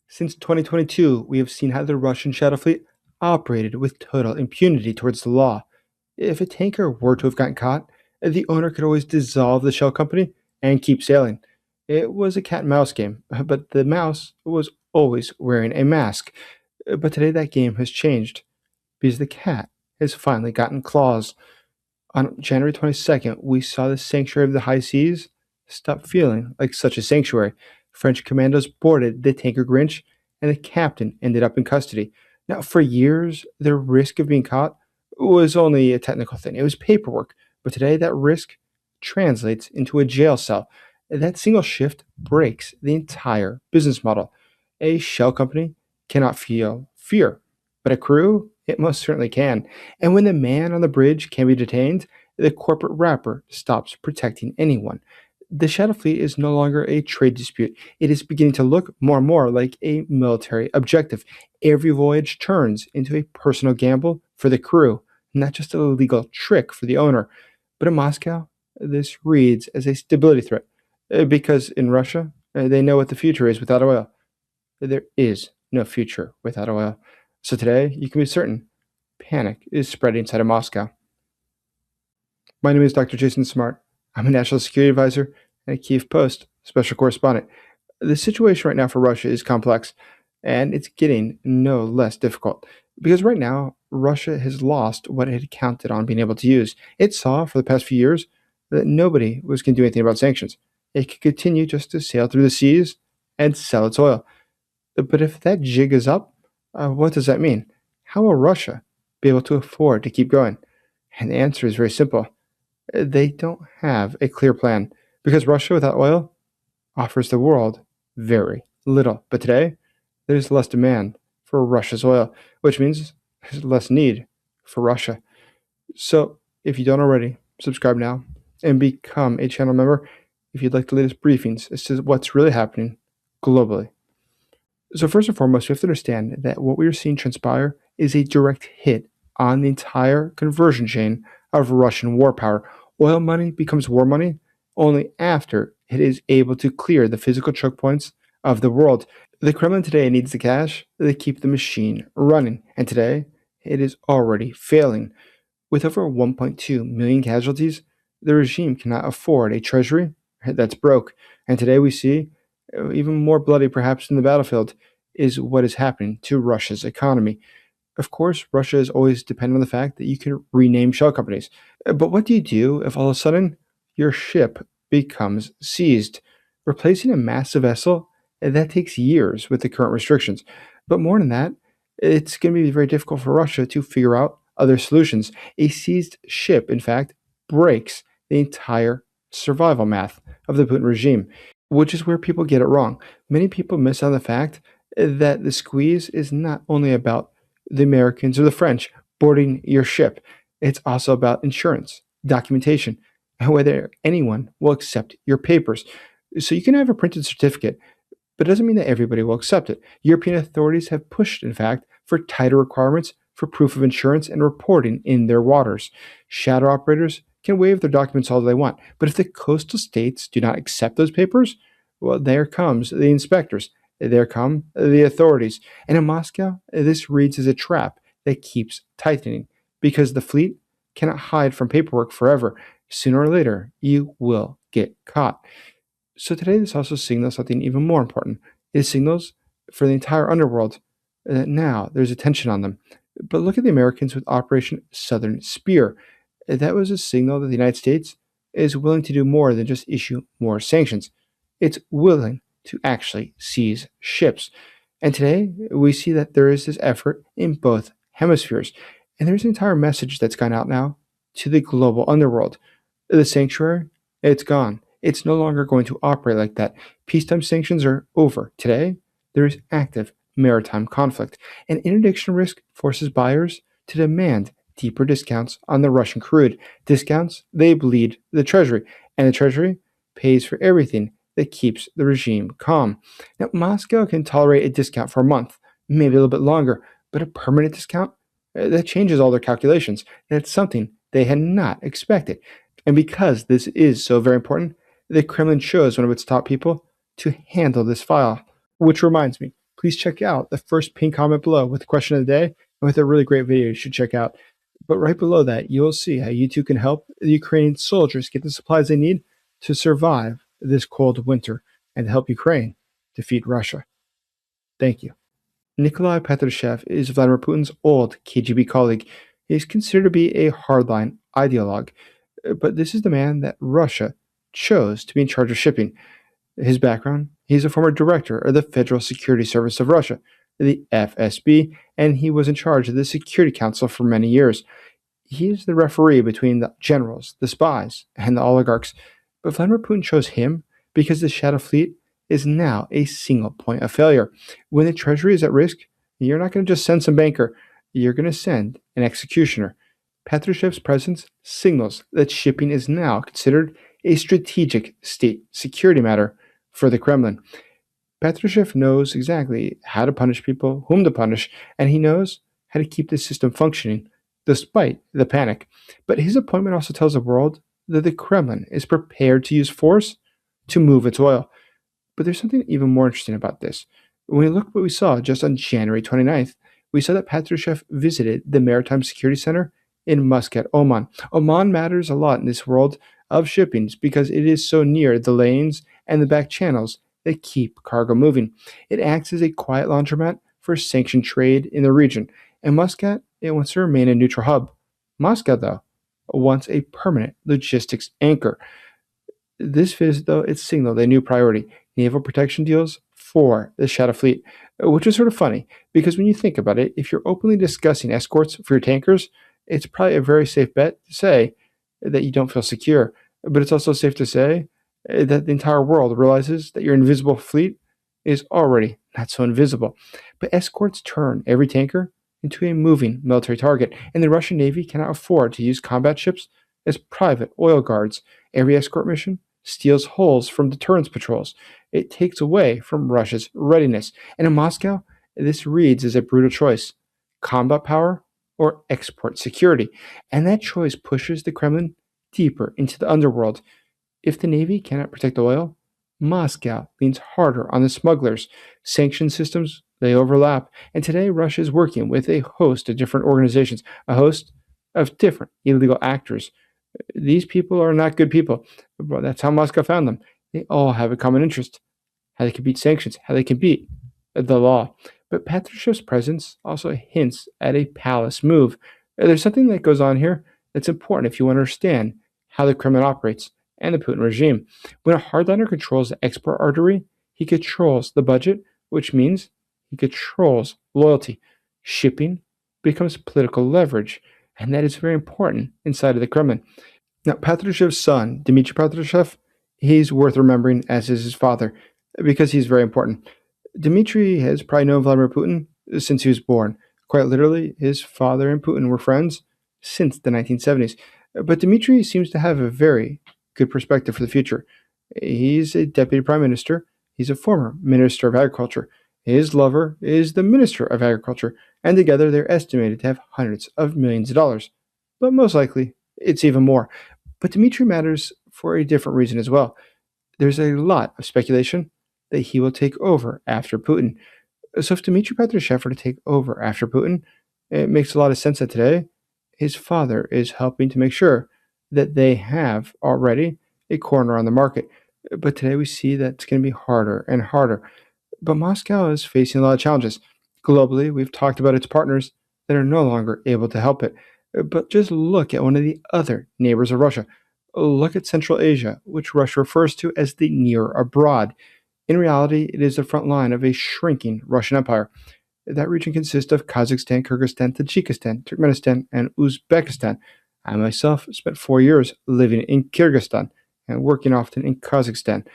Since 2022, we have seen how the Russian shadow fleet operated with total impunity towards the law. If a tanker were to have gotten caught, the owner could always dissolve the shell company and keep sailing. It was a cat and mouse game, but the mouse was always wearing a mask. But today that game has changed because the cat has finally gotten claws. On January 22nd, we saw the sanctuary of the high seas stop feeling like such a sanctuary. French commandos boarded the tanker Grinch, and the captain ended up in custody. Now, for years, the risk of being caught was only a technical thing, it was paperwork. But today, that risk translates into a jail cell. That single shift breaks the entire business model. A shell company cannot feel fear, but a crew, it most certainly can. And when the man on the bridge can be detained, the corporate wrapper stops protecting anyone. The shadow fleet is no longer a trade dispute. It is beginning to look more and more like a military objective. Every voyage turns into a personal gamble for the crew, not just a legal trick for the owner. But in Moscow, this reads as a stability threat. Because in Russia, they know what the future is without oil. There is no future without oil. So today, you can be certain panic is spreading inside of Moscow. My name is Dr. Jason Smart. I'm a national security advisor and a Kiev Post special correspondent. The situation right now for Russia is complex, and it's getting no less difficult because right now, Russia has lost what it had counted on being able to use. It saw for the past few years that nobody was going to do anything about sanctions. It could continue just to sail through the seas and sell its oil. But if that jig is up, what does that mean? How will Russia be able to afford to keep going? And the answer is very simple. They don't have a clear plan because Russia without oil offers the world very little. But today, there's less demand for Russia's oil, which means there's less need for Russia. So if you don't already, subscribe now and become a channel member if you'd like the latest briefings as to what's really happening globally. So first and foremost, we have to understand that what we are seeing transpire is a direct hit on the entire conversion chain of Russian war power. Oil money becomes war money only after it is able to clear the physical choke points of the world. The Kremlin today needs the cash to keep the machine running, and today it is already failing. With over 1.2 million casualties, the regime cannot afford a treasury that's broke. And today we see, even more bloody perhaps than the battlefield, is what is happening to Russia's economy. Of course, Russia is always dependent on the fact that you can rename shell companies. But what do you do if all of a sudden your ship becomes seized? Replacing a massive vessel, that takes years with the current restrictions. But more than that, it's going to be very difficult for Russia to figure out other solutions. A seized ship, in fact, breaks the entire survival math of the Putin regime, which is where people get it wrong. Many people miss on the fact that the squeeze is not only about the Americans or the French boarding your ship, it's also about insurance, documentation, and whether anyone will accept your papers. So you can have a printed certificate, but it doesn't mean that everybody will accept it. European authorities have pushed, in fact, for tighter requirements for proof of insurance and reporting in their waters. Shadow operators can waive their documents all they want, but if the coastal states do not accept those papers, well, there comes the inspectors. There come the authorities. And in Moscow, this reads as a trap that keeps tightening because the fleet cannot hide from paperwork forever. Sooner or later, you will get caught. So today, this also signals something even more important. It signals for the entire underworld that now there's attention on them. But look at the Americans with Operation Southern Spear. That was a signal that the United States is willing to do more than just issue more sanctions. It's willing to actually seize ships. And today, we see that there is this effort in both hemispheres. And there's an entire message that's gone out now to the global underworld. The sanctuary, it's gone. It's no longer going to operate like that. Peacetime sanctions are over. Today, there is active maritime conflict. And interdiction risk forces buyers to demand deeper discounts on the Russian crude. Discounts, they bleed the treasury. And the treasury pays for everything that keeps the regime calm. Now, Moscow can tolerate a discount for a month, maybe a little bit longer, but a permanent discount, that changes all their calculations. That's something they had not expected. And because this is so very important, the Kremlin chose one of its top people to handle this file. Which reminds me, please check out the first pinned comment below with the question of the day and with a really great video you should check out. But right below that, you'll see how you too can help the Ukrainian soldiers get the supplies they need to survive this cold winter and to help Ukraine defeat Russia. Thank you. Nikolai Patrushev is Vladimir Putin's old KGB colleague. He is considered to be a hardline ideologue, but this is the man that Russia chose to be in charge of shipping. His background: he's a former director of the Federal Security Service of Russia, the FSB, and he was in charge of the Security Council for many years. He is the referee between the generals, the spies, and the oligarchs. But Vladimir Putin chose him because the Shadow Fleet is now a single point of failure. When the treasury is at risk, you're not going to just send some banker, you're going to send an executioner. Patrushev's presence signals that shipping is now considered a strategic state security matter for the Kremlin. Patrushev knows exactly how to punish people, whom to punish, and he knows how to keep the system functioning despite the panic. But his appointment also tells the world that the Kremlin is prepared to use force to move its oil. But there's something even more interesting about this. When we look at what we saw just on January 29th, we saw that Patrushev visited the Maritime Security Center in Muscat, Oman. Oman matters a lot in this world of shippings because it is so near the lanes and the back channels that keep cargo moving. It acts as a quiet laundromat for sanctioned trade in the region. And Muscat, it wants to remain a neutral hub. Moscow, though, wants a permanent logistics anchor. This visit, though, it signaled a new priority: naval protection deals for the Shadow Fleet, which is sort of funny because when you think about it, if you're openly discussing escorts for your tankers, it's probably a very safe bet to say that you don't feel secure. But it's also safe to say that the entire world realizes that your invisible fleet is already not so invisible. But escorts turn every tanker into a moving military target, and the Russian Navy cannot afford to use combat ships as private oil guards. Every escort mission steals holes from deterrence patrols. It takes away from Russia's readiness. And in Moscow, this reads as a brutal choice: combat power or export security. And that choice pushes the Kremlin deeper into the underworld. If the Navy cannot protect oil, Moscow leans harder on the smugglers. Sanction systems, they overlap. And today, Russia is working with a host of different organizations, a host of different illegal actors. These people are not good people, but that's how Moscow found them. They all have a common interest: how they can beat sanctions, how they can beat the law. But Patrushev's presence also hints at a palace move. There's something that goes on here that's important if you want to understand how the Kremlin operates and the Putin regime. When a hardliner controls the export artery, he controls the budget, which means he controls loyalty. Shipping becomes political leverage, and that is very important inside of the Kremlin. Now, Patrushev's son, Dmitry Patrushev, he's worth remembering, as is his father, because he's very important. Dmitry has probably known Vladimir Putin since he was born. Quite literally, his father and Putin were friends since the 1970s. But Dmitry seems to have a very good perspective for the future. He's a deputy prime minister. He's a former minister of agriculture. His lover is the minister of agriculture, and together they're estimated to have hundreds of millions of dollars. But most likely, it's even more. But Dmitry matters for a different reason as well. There's a lot of speculation that he will take over after Putin. So if Dmitry Patrushev were to take over after Putin, it makes a lot of sense that today his father is helping to make sure that they have already a corner on the market. But today we see that it's going to be harder and harder. But Moscow is facing a lot of challenges. Globally, we've talked about its partners that are no longer able to help it. But just look at one of the other neighbors of Russia. Look at Central Asia, which Russia refers to as the near abroad. In reality, it is the front line of a shrinking Russian empire. That region consists of Kazakhstan, Kyrgyzstan, Tajikistan, Turkmenistan, and Uzbekistan. I myself spent 4 years living in Kyrgyzstan and working often in Kazakhstan.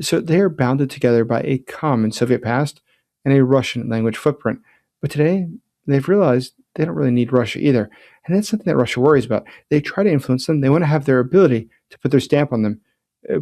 So they are bounded together by a common Soviet past and a Russian language footprint. But today, they've realized they don't really need Russia either. And that's something that Russia worries about. They try to influence them. They want to have their ability to put their stamp on them.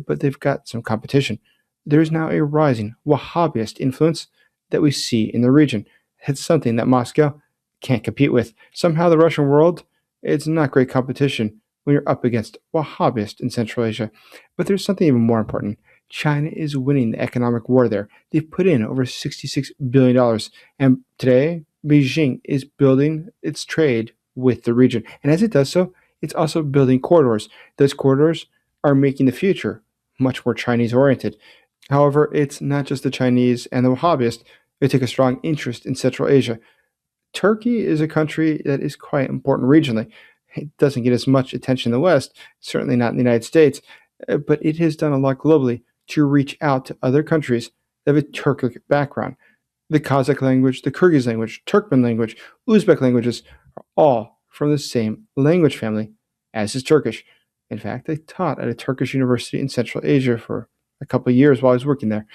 But they've got some competition. There is now a rising Wahhabist influence that we see in the region. It's something that Moscow can't compete with. Somehow the Russian world, it's not great competition when you're up against Wahhabists in Central Asia. But there's something even more important. China is winning the economic war there. They've put in over $66 billion. And today, Beijing is building its trade with the region. And as it does so, it's also building corridors. Those corridors are making the future much more Chinese oriented. However, it's not just the Chinese and the Wahhabists who take a strong interest in Central Asia. Turkey is a country that is quite important regionally. It doesn't get as much attention in the West, certainly not in the United States, but it has done a lot globally to reach out to other countries that have a Turkic background. The Kazakh language, the Kyrgyz language, Turkmen language, Uzbek languages are all from the same language family as is Turkish. In fact, I taught at a Turkish university in Central Asia for a couple of years while I was working there.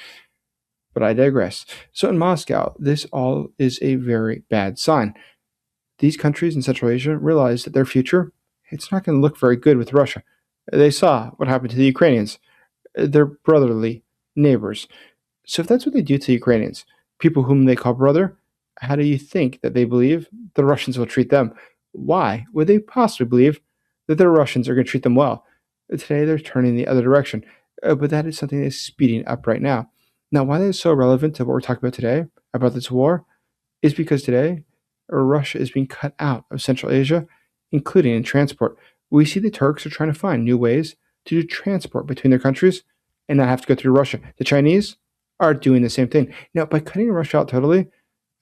But I digress. So in Moscow, this all is a very bad sign. These countries in Central Asia realize that their future, it's not going to look very good with Russia. They saw what happened to the Ukrainians. They're brotherly neighbors. So if that's what they do to the Ukrainians, people whom they call brother, how do you think that they believe the Russians will treat them? Why would they possibly believe that the Russians are going to treat them well? Today they're turning the other direction, but that is something that is speeding up right now. Now, why that is so relevant to what we're talking about today, about this war, is because today Russia is being cut out of Central Asia, including in transport. We see the Turks are trying to find new ways to do transport between their countries and not have to go through Russia. The Chinese are doing the same thing. Now, by cutting Russia out totally,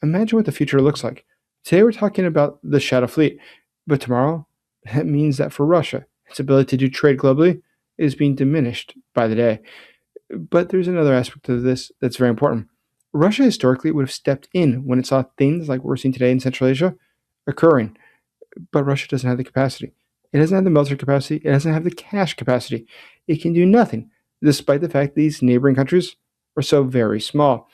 imagine what the future looks like. Today we're talking about the Shadow Fleet, but tomorrow that means that for Russia, its ability to do trade globally is being diminished by the day. But there's another aspect of this that's very important. Russia historically would have stepped in when it saw things like we're seeing today in Central Asia occurring, but Russia doesn't have the capacity. It doesn't have the military capacity. It doesn't have the cash capacity. It can do nothing, despite the fact these neighboring countries are so very small.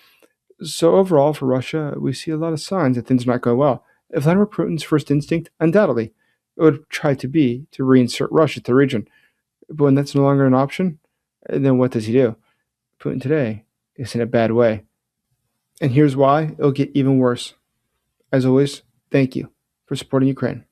So overall, for Russia, we see a lot of signs that things are not going well. Vladimir Putin's first instinct, undoubtedly, would try to be to reinsert Russia to the region. But when that's no longer an option, then what does he do? Putin today is in a bad way. And here's why it'll get even worse. As always, thank you for supporting Ukraine.